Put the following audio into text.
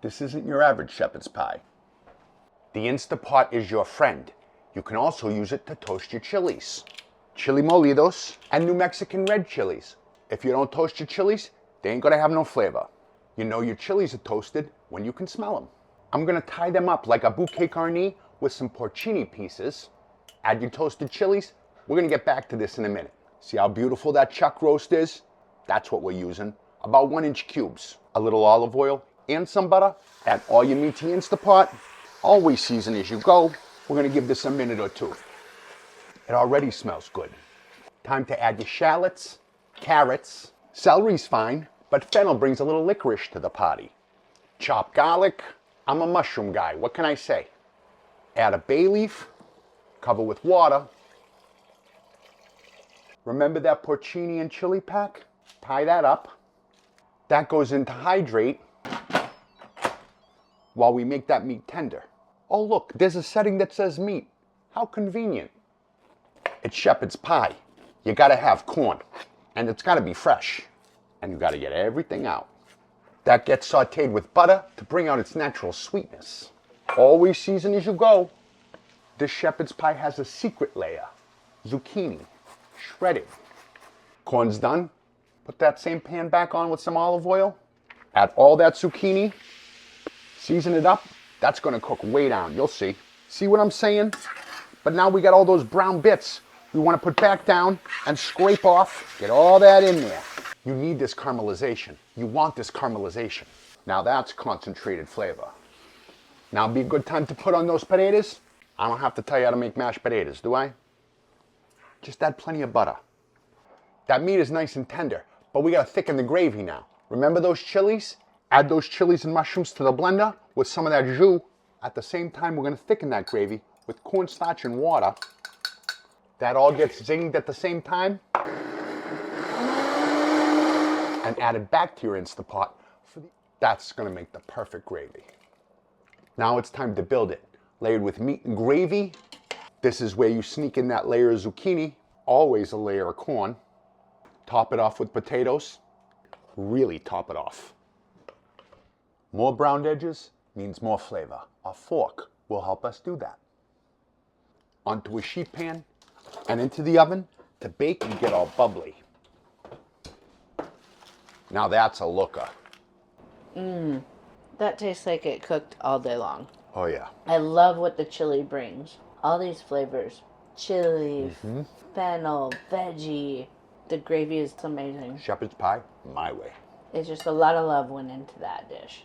This isn't your average shepherd's pie. The Instapot is your friend. You can also use it to toast your chilies. Chili molidos and New Mexican red chilies. If you don't toast your chilies, they ain't gonna have no flavor. You know your chilies are toasted when you can smell them. I'm gonna tie them up like a bouquet garni with some porcini pieces. Add your toasted chilies. We're gonna get back to this in a minute. See how beautiful that chuck roast is? That's what we're using. About 1-inch cubes. A little olive oil and some butter. Add all your meat to Instapot. Always season as you go. We're gonna give this a minute or two. It already smells good. Time to add your shallots, carrots. Celery's fine, but fennel brings a little licorice to the party. Chopped garlic. I'm a mushroom guy, what can I say? Add a bay leaf, cover with water. Remember that porcini and chili pack? Tie that up. That goes in to hydrate while we make that meat tender. Oh look, there's a setting that says meat. How convenient. It's shepherd's pie. You gotta have corn, and it's gotta be fresh. And you gotta get everything out. That gets sauteed with butter to bring out its natural sweetness. Always season as you go. This shepherd's pie has a secret layer. Zucchini, shredded. Corn's done. Put that same pan back on with some olive oil. Add all that zucchini. Season it up. That's gonna cook way down, you'll see. See what I'm saying? But now we got all those brown bits we wanna put back down and scrape off. Get all that in there. You need this caramelization. You want this caramelization. Now that's concentrated flavor. Now be a good time to put on those potatoes. I don't have to tell you how to make mashed potatoes, do I? Just add plenty of butter. That meat is nice and tender, but we gotta thicken the gravy now. Remember those chilies? Add those chilies and mushrooms to the blender with some of that jus. At the same time, we're gonna thicken that gravy with cornstarch and water. That all gets zinged at the same time. And add it back to your Instapot. That's gonna make the perfect gravy. Now it's time to build it. Layered with meat and gravy. This is where you sneak in that layer of zucchini. Always a layer of corn. Top it off with potatoes. Really top it off. More browned edges means more flavor. A fork will help us do that. Onto a sheet pan and into the oven to bake and get all bubbly. Now that's a looker. That tastes like it cooked all day long. Oh yeah. I love what the chili brings. All these flavors. Chili, fennel, veggie. The gravy is amazing. Shepherd's pie, my way. It's just a lot of love went into that dish.